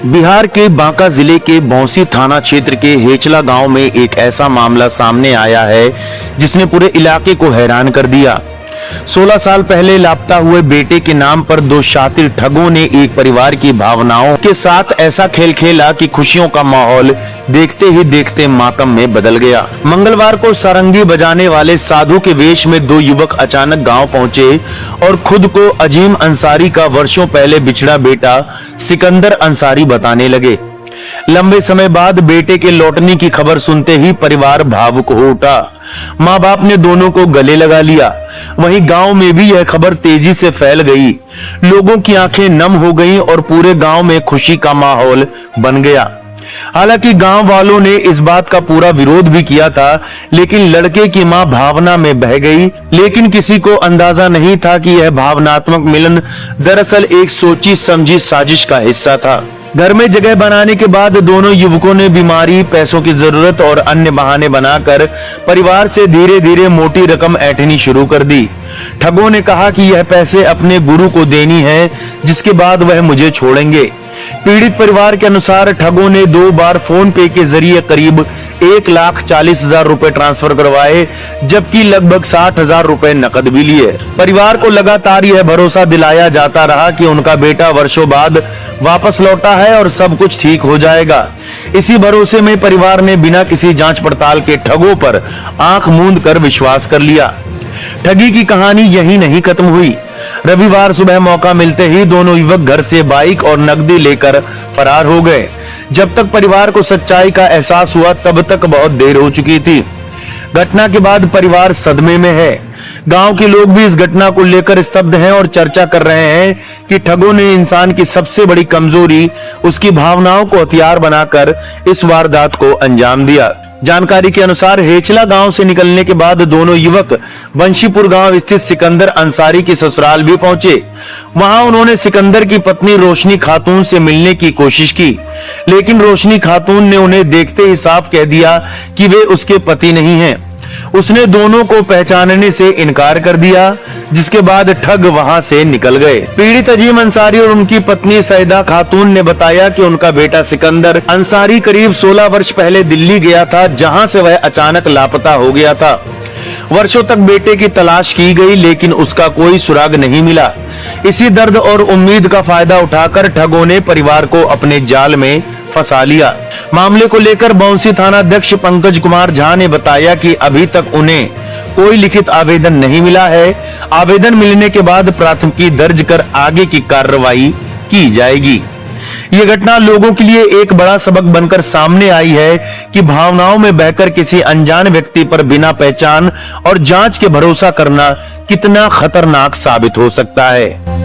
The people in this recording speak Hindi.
बिहार के बांका जिले के बौंसी थाना क्षेत्र के हेचला गांव में एक ऐसा मामला सामने आया है जिसने पूरे इलाके को हैरान कर दिया। 16 साल पहले लापता हुए बेटे के नाम पर दो शातिर ठगों ने एक परिवार की भावनाओं के साथ ऐसा खेल खेला कि खुशियों का माहौल देखते ही देखते मातम में बदल गया। मंगलवार को सारंगी बजाने वाले साधु के वेश में दो युवक अचानक गांव पहुंचे और खुद को अजीम अंसारी का वर्षों पहले बिछड़ा बेटा सिकंदर अंसारी बताने लगे। लंबे समय बाद बेटे के लौटने की खबर सुनते ही परिवार भावुक हो उठा। माँ बाप ने दोनों को गले लगा लिया। वहीं गांव में भी यह खबर तेजी से फैल गई। लोगों की आंखें नम हो गईं और पूरे गांव में खुशी का माहौल बन गया। हालांकि गांव वालों ने इस बात का पूरा विरोध भी किया था, लेकिन लड़के की मां भावना में बह गई। लेकिन किसी को अंदाजा नहीं था कि यह भावनात्मक मिलन दरअसल एक सोची समझी साजिश का हिस्सा था। घर में जगह बनाने के बाद दोनों युवकों ने बीमारी, पैसों की जरूरत और अन्य बहाने बनाकर परिवार से धीरे धीरे मोटी रकम ऐंठनी शुरू कर दी। ठगों ने कहा कि यह पैसे अपने गुरु को देनी है, जिसके बाद वह मुझे छोड़ेंगे। पीड़ित परिवार के अनुसार ठगों ने 2 बार फोन पे के जरिए करीब 1,40,000 रुपए ट्रांसफर करवाए, जबकि लगभग 60,000 रुपए नकद भी लिए। परिवार को लगातार यह भरोसा दिलाया जाता रहा कि उनका बेटा वर्षों बाद वापस लौटा है और सब कुछ ठीक हो जाएगा। इसी भरोसे में परिवार ने बिना किसी जांच पड़ताल के ठगों पर आंख मूंद कर विश्वास कर लिया। ठगी की कहानी यही नहीं खत्म हुई। रविवार सुबह मौका मिलते ही दोनों युवक घर से बाइक और नकदी लेकर फरार हो गए। जब तक परिवार को सच्चाई का एहसास हुआ तब तक बहुत देर हो चुकी थी। घटना के बाद परिवार सदमे में है। गांव के लोग भी इस घटना को लेकर स्तब्ध हैं और चर्चा कर रहे हैं कि ठगों ने इंसान की सबसे बड़ी कमजोरी, उसकी भावनाओं को हथियार बनाकर इस वारदात को अंजाम दिया। जानकारी के अनुसार हेचला गांव से निकलने के बाद दोनों युवक बंशीपुर गांव स्थित सिकंदर अंसारी की ससुराल भी पहुंचे। वहां उन्होंने सिकंदर की पत्नी रोशनी खातून से मिलने की कोशिश की, लेकिन रोशनी खातून ने उन्हें देखते ही साफ कह दिया कि वे उसके पति नहीं हैं। उसने दोनों को पहचानने से इनकार कर दिया, जिसके बाद ठग वहां से निकल गए। पीड़ित अजीम अंसारी और उनकी पत्नी सईदा खातून ने बताया कि उनका बेटा सिकंदर अंसारी करीब 16 वर्ष पहले दिल्ली गया था, जहां से वह अचानक लापता हो गया था। वर्षों तक बेटे की तलाश की गई, लेकिन उसका कोई सुराग नहीं मिला। इसी दर्द और उम्मीद का फायदा उठाकर ठगों ने परिवार को अपने जाल में फंसा लिया। मामले को लेकर बौंसी थाना अध्यक्ष पंकज कुमार झा ने बताया कि अभी तक उन्हें कोई लिखित आवेदन नहीं मिला है। आवेदन मिलने के बाद प्राथमिकी दर्ज कर आगे की कार्रवाई की जाएगी। ये घटना लोगों के लिए एक बड़ा सबक बनकर सामने आई है कि भावनाओं में बहकर किसी अनजान व्यक्ति पर बिना पहचान और जांच के भरोसा करना कितना खतरनाक साबित हो सकता है।